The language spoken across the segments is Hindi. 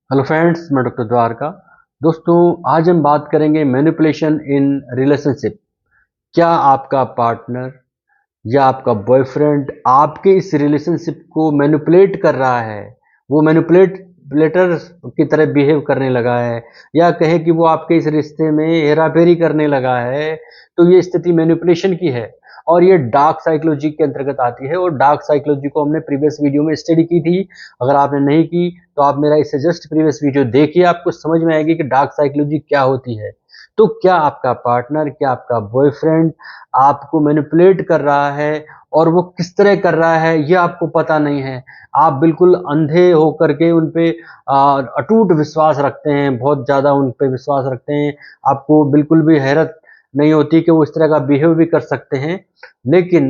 हेलो फ्रेंड्स, मैं डॉक्टर द्वारका। दोस्तों, आज हम बात करेंगे मैनिपुलेशन इन रिलेशनशिप। क्या आपका पार्टनर या आपका बॉयफ्रेंड आपके इस रिलेशनशिप को मैनिपुलेट कर रहा है? वो मैनिपुलेटर की तरह बिहेव करने लगा है, या कहें कि वो आपके इस रिश्ते में हेराफेरी करने लगा है, तो ये स्थिति मैनिपुलेशन की है। और ये डार्क साइकोलॉजी के अंतर्गत आती है, और डार्क साइकोलॉजी को हमने प्रीवियस वीडियो में स्टडी की थी। अगर आपने नहीं की तो आप मेरा इससे जस्ट प्रीवियस वीडियो देखिए, आपको समझ में आएगी कि डार्क साइकोलॉजी क्या होती है। तो क्या आपका पार्टनर, क्या आपका बॉयफ्रेंड आपको मैनिपुलेट कर रहा है, और वो किस तरह कर रहा है ये आपको पता नहीं है। आप बिल्कुल अंधे होकर के उन पे अटूट विश्वास रखते हैं, बहुत ज़्यादा उन पे विश्वास रखते हैं। आपको बिल्कुल भी हैरत नहीं होती कि वो इस तरह का बिहेव भी कर सकते हैं। लेकिन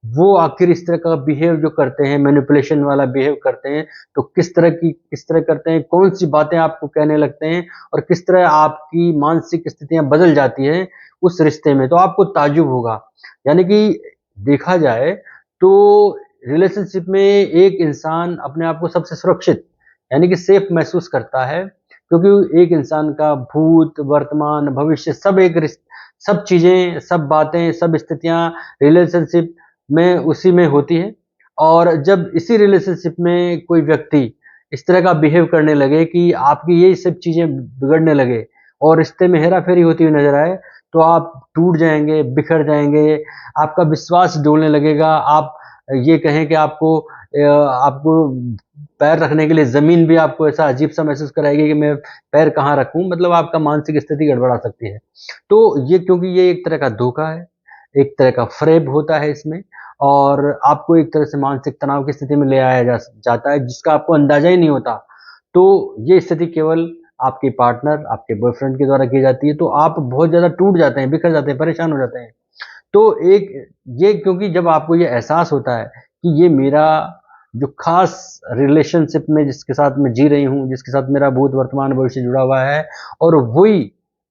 वो आखिर इस तरह का बिहेव जो करते हैं, मैनिपुलेशन वाला बिहेव करते हैं, तो किस तरह करते हैं, कौन-सी बातें आपको कहने लगते हैं, और किस तरह आपकी मानसिक स्थितियाँ बदल जाती हैं उस रिश्ते में, तो आपको ताज्जुब होगा। यानी कि देखा जाए तो रिलेशनशिप में एक इंसान अपने आप को सबसे सुरक्षित यानी कि सेफ महसूस करता है, क्योंकि एक इंसान का भूत, वर्तमान, भविष्य सब चीज़ें, सब बातें, सब स्थितियाँ रिलेशनशिप में उसी में होती हैं। और जब इसी रिलेशनशिप में कोई व्यक्ति इस तरह का बिहेव करने लगे कि आपकी ये सब चीज़ें बिगड़ने लगे और रिश्ते में हेरा-फेरी होती हुई नज़र आए, तो आप टूट जाएँगे, बिखर जाएँगे, आपका विश्वास डोलने लगेगा। आप ये कहें कि आपको पैर रखने के लिए ज़मीन भी आपको ऐसा अजीब-सा महसूस कराएगी कि मैं पैर कहाँ रखूँ? मतलब आपका मानसिक स्थिति गड़बड़ा सकती है। तो ये, क्योंकि ये एक तरह का धोखा है, एक तरह का फ़रेब होता है इसमें, और आपको एक तरह से मानसिक तनाव की स्थिति में ले आया जाता है, जिसका आपको अंदाज़ा ही नहीं होता। तो ये स्थिति केवल आपके पार्टनर, आपके बॉयफ्रेंड के द्वारा की जाती है, तो आप बहुत ज़्यादा टूट जाते हैं, बिखर जाते हैं, परेशान हो जाते हैं। तो एक ये, क्योंकि जब आपको ये एहसास होता है कि ये मेरा जो ख़ास रिलेशनशिप में जिसके साथ मैं जी रही हूँ, जिसके साथ मेरा भूत, वर्तमान, भविष्य जुड़ा हुआ है, और वही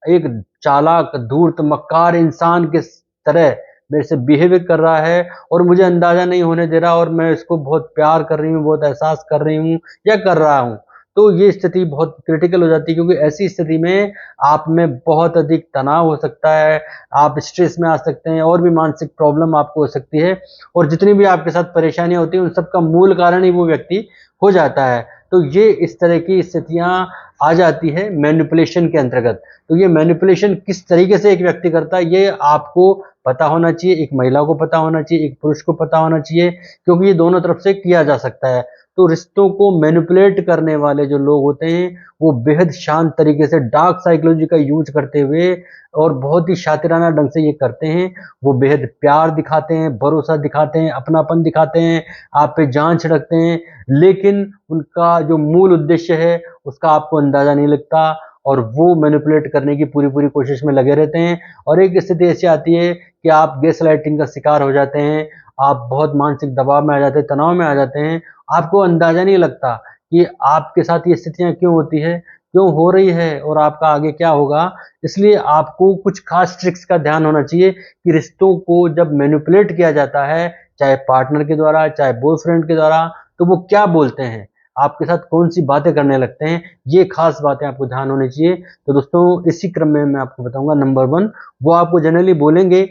एक चालाक, धूर्त, मक्कार इंसान के तरह मेरे से बिहेव कर रहा है, और मुझे अंदाज़ा नहीं होने दे रहा, और मैं इसको बहुत प्यार कर रही हूँ, बहुत एहसास कर रही हूँ या कर रहा हूँ। तो ये स्थिति बहुत क्रिटिकल हो जाती है, क्योंकि ऐसी स्थिति में आप में बहुत अधिक तनाव हो सकता है, आप स्ट्रेस में आ सकते हैं, और भी मानसिक प्रॉब्लम आपको हो सकती है, और जितनी भी आपके साथ परेशानियाँ होती हैं, उन सब का मूल कारण ही वो व्यक्ति हो जाता है। तो ये इस तरह की स्थितियाँ आ जाती है मैनिपुलेशन के अंतर्गत। तो ये मैनिपुलेशन किस तरीके से एक व्यक्ति करता है, ये आपको पता होना चाहिए, एक महिला को पता होना चाहिए, एक पुरुष को पता होना चाहिए, क्योंकि ये दोनों तरफ से किया जा सकता है। तो रिश्तों को मैनिपुलेट करने वाले जो लोग होते हैं, वो बेहद शांत तरीके से डार्क साइकोलॉजी का यूज़ करते हुए, और बहुत ही शातिराना ढंग से ये करते हैं। वो बेहद प्यार दिखाते हैं, भरोसा दिखाते हैं, अपनापन दिखाते हैं, आप पे जान छिड़कते हैं, लेकिन उनका जो मूल उद्देश्य है, उसका आपको अंदाज़ा नहीं लगता, और वो मैनिपुलेट करने की पूरी-पूरी कोशिश में लगे रहते हैं। और एक स्थिति ऐसी आती है कि आप गैसलाइटिंग का शिकार हो जाते हैं, आप बहुत मानसिक दबाव में आ जाते हैं, तनाव में आ जाते हैं, आपको अंदाज़ा नहीं लगता कि आपके साथ ये स्थितियाँ क्यों होती है, क्यों हो रही है, और आपका आगे क्या होगा। इसलिए आपको कुछ खास ट्रिक्स का ध्यान होना चाहिए कि रिश्तों को जब मैनिपुलेट किया जाता है, चाहे पार्टनर के द्वारा, चाहे बॉयफ्रेंड के द्वारा, तो वो क्या बोलते हैं, आपके साथ कौन-सी बातें करने लगते हैं, ये खास बातें आपको ध्यान होनी चाहिए। तो दोस्तों, इसी क्रम में मैं आपको बताऊँगा। नंबर 1, वो आपको जनरली बोलेंगे,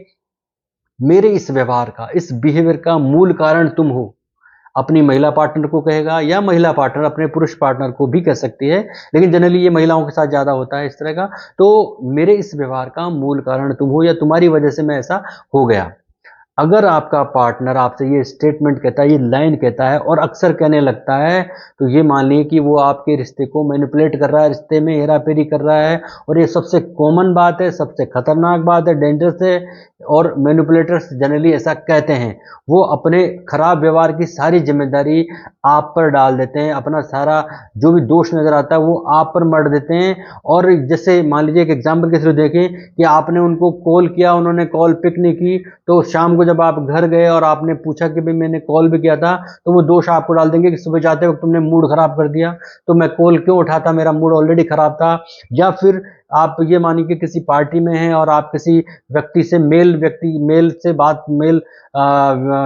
मेरे इस व्यवहार का, इस बिहेवियर का मूल कारण तुम हो। अपनी महिला पार्टनर को कहेगा, या महिला पार्टनर अपने पुरुष पार्टनर को भी कह सकती है, लेकिन जनरली ये महिलाओं के साथ ज़्यादा होता है इस तरह का। तो मेरे इस व्यवहार का मूल कारण तुम हो, या तुम्हारी वजह से मैं ऐसा हो गया। अगर आपका पार्टनर आपसे ये स्टेटमेंट कहता है, ये लाइन कहता है, और अक्सर कहने लगता है, तो ये मान लीजिए कि वो आपके रिश्ते को मैनिपुलेट कर रहा है, रिश्ते में हेरा-फेरी कर रहा है, और ये सबसे कॉमन बात है, सबसे खतरनाक बात है, डेंजरस है, और मैनिपुलेटर्स जनरली ऐसा कहते हैं। वो अपने खराब व्यवहार की सारी ज़िम्मेदारी आप पर डाल देते हैं, अपना सारा जो भी दोष नज़र आता है, वो आप पर मढ़ देते हैं। और जैसे मान लीजिए, एक एग्ज़ाम्पल के थ्रू देखें कि आपने उनको कॉल किया, उन्होंने कॉल पिक नहीं की, तो शाम को जब आप घर गए और आपने पूछा कि भाई मैंने कॉल भी किया था, तो वो दोष आपको डाल देंगे कि सुबह जाते वक्त तुमने मूड खराब कर दिया, तो मैं कॉल क्यों उठाता, मेरा मूड ऑलरेडी खराब था। या फिर आप ये मानिए कि किसी पार्टी में हैं और आप किसी व्यक्ति से मेल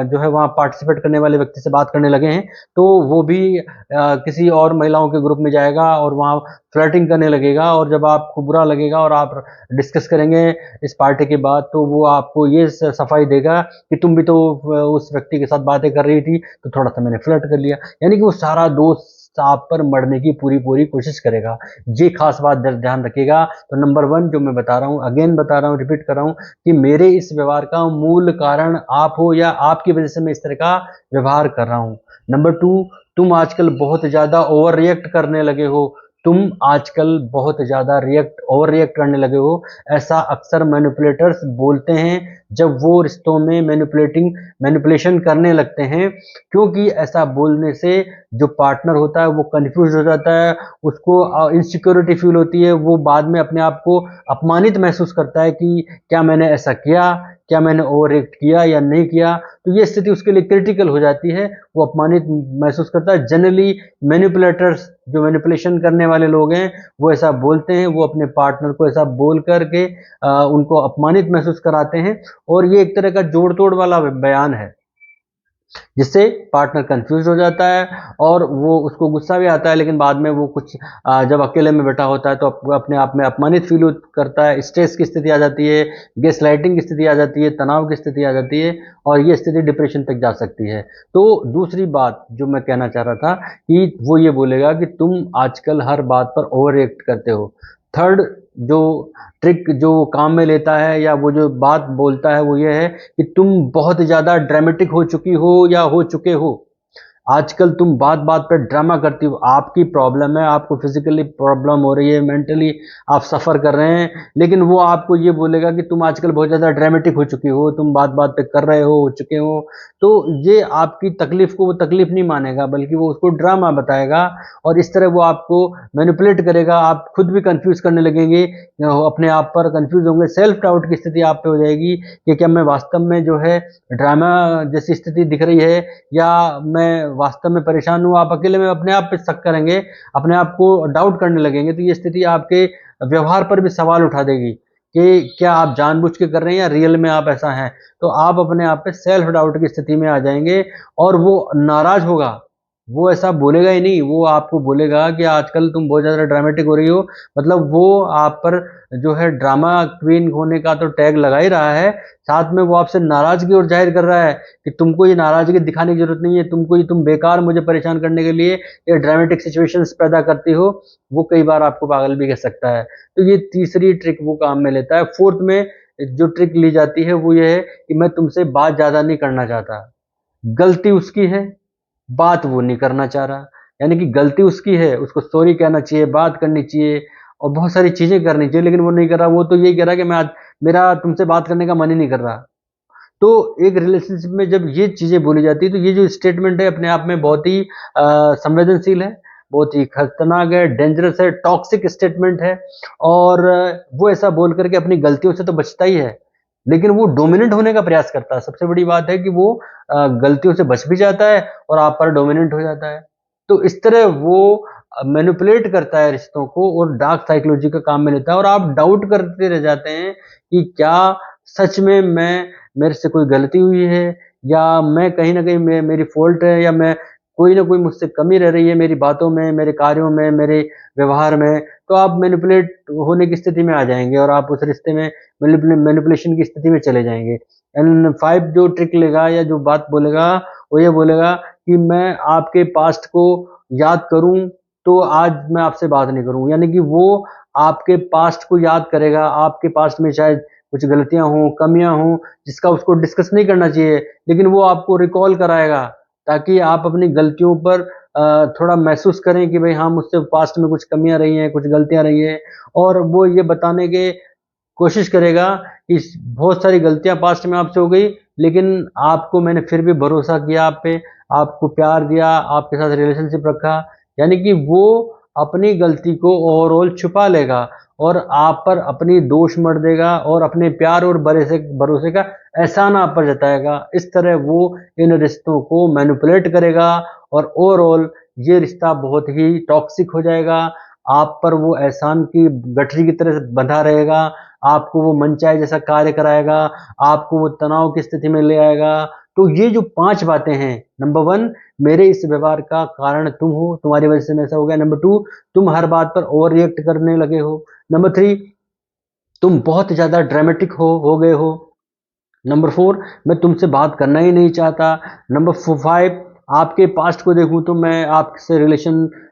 जो है वहाँ पार्टिसिपेट करने वाले व्यक्ति से बात करने लगे हैं, तो वो भी किसी और महिलाओं के ग्रुप में जाएगा और वहाँ फ्लर्टिंग करने लगेगा, और जब आपको बुरा लगेगा और आप डिस्कस करेंगे इस पार्टी के बाद, तो वो आपको ये सफाई देगा कि तुम भी तो उस व्यक्ति के साथ बातें कर रही थी, तो थोड़ा सा मैंने फ्लर्ट कर लिया। यानी कि वो सारा दोस्त आप पर मरने की पूरी कोशिश करेगा। ये खास बात ध्यान रखिएगा। तो नंबर 1 जो मैं बता रहा हूँ, अगेन बता रहा हूँ, रिपीट कर रहा हूँ कि मेरे इस व्यवहार का मूल कारण आप हो या आपकी वजह से मैं इस तरह का व्यवहार कर रहा हूँ। नंबर 2, तुम आजकल बहुत ज्यादा ओवर रिएक्ट करने लगे हो। तुम आजकल बहुत ज्यादा ओवर रिएक्ट करने लगे हो। ऐसा अक्सर मैनिपुलेटर्स बोलते हैं जब वो रिश्तों में मैनिपुलेशन करने लगते हैं, क्योंकि ऐसा बोलने से जो पार्टनर होता है वो कंफ्यूज हो जाता है, उसको इनसिक्योरिटी फील होती है, वो बाद में अपने आप को अपमानित महसूस करता है कि क्या मैंने ऐसा किया, क्या मैंने ओवर रिएक्ट किया या नहीं किया। तो ये स्थिति उसके लिए क्रिटिकल हो जाती है, वो अपमानित महसूस करता है। जनरली मैनिपुलेटर्स, जो मैनिपुलेशन करने वाले लोग हैं, वो ऐसा बोलते हैं, वो अपने पार्टनर को ऐसा बोल करके उनको अपमानित महसूस कराते हैं, और ये एक तरह का जोड़ तोड़ वाला बयान है, जिससे पार्टनर कंफ्यूज हो जाता है और वो उसको गुस्सा भी आता है, लेकिन बाद में वो कुछ जब अकेले में बैठा होता है तो अपने आप में अपमानित फील करता है, स्ट्रेस की स्थिति आ जाती है, गैस लाइटिंग की स्थिति आ जाती है, तनाव की स्थिति आ जाती है, और ये स्थिति डिप्रेशन तक जा सकती है। तो दूसरी बात जो मैं कहना चाह रहा था कि वो ये बोलेगा कि तुम आजकल हर बात पर ओवर रिएक्ट करते हो। थर्ड जो ट्रिक जो काम में लेता है या वो जो बात बोलता है वो ये है कि तुम बहुत ज़्यादा ड्रामेटिक हो चुकी हो या हो चुके हो। आजकल तुम बात बात पे ड्रामा करती हो। आपकी प्रॉब्लम है, आपको फिजिकली प्रॉब्लम हो रही है, मेंटली आप सफ़र कर रहे हैं, लेकिन वो आपको ये बोलेगा कि तुम आजकल बहुत ज़्यादा ड्रामेटिक हो चुकी हो, तुम बात बात पे कर रहे हो चुके हो। तो ये आपकी तकलीफ को वो तकलीफ नहीं मानेगा, बल्कि वो उसको ड्रामा बताएगा, और इस तरह वो आपको मैनिपुलेट करेगा। आप खुद भी कंफ्यूज करने लगेंगे, अपने आप पर कंफ्यूज होंगे, सेल्फ डाउट की स्थिति आप पे हो जाएगी कि क्या मैं वास्तव में जो है ड्रामा जैसी स्थिति दिख रही है, या मैं वास्तव में परेशान हूँ। आप अकेले में अपने आप पे शक करेंगे, अपने आप को डाउट करने लगेंगे। तो ये स्थिति आपके व्यवहार पर भी सवाल उठा देगी कि क्या आप जानबूझ के कर रहे हैं या रियल में आप ऐसा हैं। तो आप अपने आप पे सेल्फ डाउट की स्थिति में आ जाएंगे, और वो नाराज होगा। वो ऐसा बोलेगा ही नहीं, वो आपको बोलेगा कि आजकल तुम बहुत ज़्यादा ड्रामेटिक हो रही हो। मतलब वो आप पर जो है ड्रामा क्वीन होने का तो टैग लगा ही रहा है, साथ में वो आपसे नाराज़गी और जाहिर कर रहा है कि तुमको ये नाराज़गी दिखाने की ज़रूरत नहीं है, तुम बेकार मुझे परेशान करने के लिए ये ड्रामेटिक सिचुएशंस पैदा करती हो। वो कई बार आपको पागल भी कह सकता है। तो ये तीसरी ट्रिक वो काम में लेता है। फोर्थ में जो ट्रिक ली जाती है वो ये है कि मैं तुमसे बात ज़्यादा नहीं करना चाहता। गलती उसकी है, बात वो नहीं करना चाह रहा। यानी कि गलती उसकी है, उसको सॉरी कहना चाहिए, बात करनी चाहिए और बहुत सारी चीज़ें करनी चाहिए, लेकिन वो नहीं कर रहा। वो तो यही कह रहा है कि मेरा तुमसे बात करने का मन ही नहीं कर रहा। तो एक रिलेशनशिप में जब ये चीज़ें बोली जाती है, तो ये जो स्टेटमेंट है अपने आप में बहुत ही संवेदनशील है, बहुत ही खतरनाक है, डेंजरस है, टॉक्सिक स्टेटमेंट है। और वो ऐसा बोल करके अपनी गलतियों से तो बचता ही है, लेकिन वो डोमिनेंट होने का प्रयास करता है। सबसे बड़ी बात है कि वो गलतियों से बच भी जाता है और आप पर डोमिनेंट हो जाता है। तो इस तरह वो मैनिपुलेट करता है रिश्तों को और डार्क साइकोलॉजी का काम में लेता है, और आप डाउट करते रह जाते हैं कि क्या सच में मेरे से कोई गलती हुई है, या मैं कहीं न कहीं मेरी फ़ॉल्ट है, या मैं कोई न कोई मुझसे कमी रह रही है मेरी बातों में, मेरे कार्यों में, मेरे व्यवहार में। तो आप मैनिपुलेट होने की स्थिति में आ जाएँगे और आप उस रिश्ते में मैनिपुलेशन की स्थिति में चले जाएँगे। एंड 5 जो ट्रिक लेगा या जो बात बोलेगा, वो ये बोलेगा कि मैं आपके पास्ट को याद करूँ, तो आज मैं आपसे बात नहीं करूँ। यानी कि वो आपके पास्ट को याद करेगा, आपके पास्ट में शायद कुछ गलतियाँ हों, कमियाँ हों, जिसका उसको डिस्कस नहीं करना चाहिए, लेकिन वो आपको रिकॉल कराएगा, ताकि आप अपनी गलतियों पर थोड़ा महसूस करें कि भाई हाँ, मुझसे पास्ट में कुछ कमियाँ रही हैं, कुछ गलतियाँ रही हैं, और वो ये बताने के कोशिश करेगा कि बहुत सारी गलतियाँ पास्ट में आपसे हो गई, लेकिन आपको मैंने फिर भी भरोसा किया आप पे, आपको प्यार दिया, आपके साथ रिलेशनशिप रखा। यानी कि वो अपनी गलती को ओवरऑल छुपा लेगा और आप पर अपनी दोष मढ़ देगा और अपने प्यार और भरोसे का एहसान आप पर जताएगा। इस तरह वो इन रिश्तों को मैनिपुलेट करेगा और ओवरऑल ये रिश्ता बहुत ही टॉक्सिक हो जाएगा। आप पर वो एहसान की गठरी की तरह बंधा रहेगा, आपको वो मनचाहे जैसा कार्य कराएगा, आपको वो तनाव की स्थिति में ले आएगा। तो ये जो 5 बातें हैं, नंबर 1 मेरे इस व्यवहार का कारण तुम हो, तुम्हारी वजह से ऐसा हो गया। नंबर 2 तुम हर बात पर ओवर रिएक्ट करने लगे हो। नंबर 3 तुम बहुत ज़्यादा ड्रामेटिक हो गए हो। नंबर 4 मैं तुमसे बात करना ही नहीं चाहता। नंबर 5 आपके पास्ट को देखूं तो मैं आपसे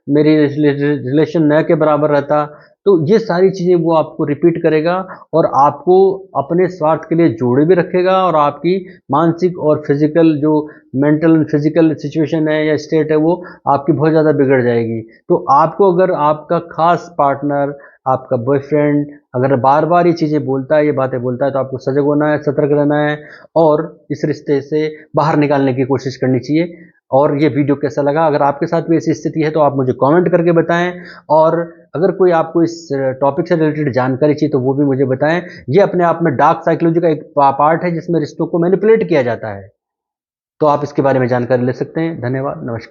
मेरी रिलेशन न के बराबर रहता। तो ये सारी चीज़ें वो आपको रिपीट करेगा और आपको अपने स्वार्थ के लिए जोड़े भी रखेगा और आपकी मानसिक और फिजिकल जो मेंटल एंड फिजिकल सिचुएशन है या स्टेट है वो आपकी बहुत ज़्यादा बिगड़ जाएगी। तो आपको अगर आपका खास पार्टनर, आपका बॉयफ्रेंड अगर बार बार ये चीज़ें बोलता है, ये बातें बोलता है, तो आपको सजग होना है, सतर्क रहना है और इस रिश्ते से बाहर निकालने की कोशिश करनी चाहिए। और ये वीडियो कैसा लगा? अगर आपके साथ भी ऐसी स्थिति है तो आप मुझे कमेंट करके बताएं और अगर कोई आपको इस टॉपिक से रिलेटेड जानकारी चाहिए तो वो भी मुझे बताएं। ये अपने आप में डार्क साइकोलॉजी का एक पार्ट है जिसमें रिश्तों को मैनिपुलेट किया जाता है। तो आप इसके बारे में जानकारी ले सकते हैं। धन्यवाद, नमस्कार।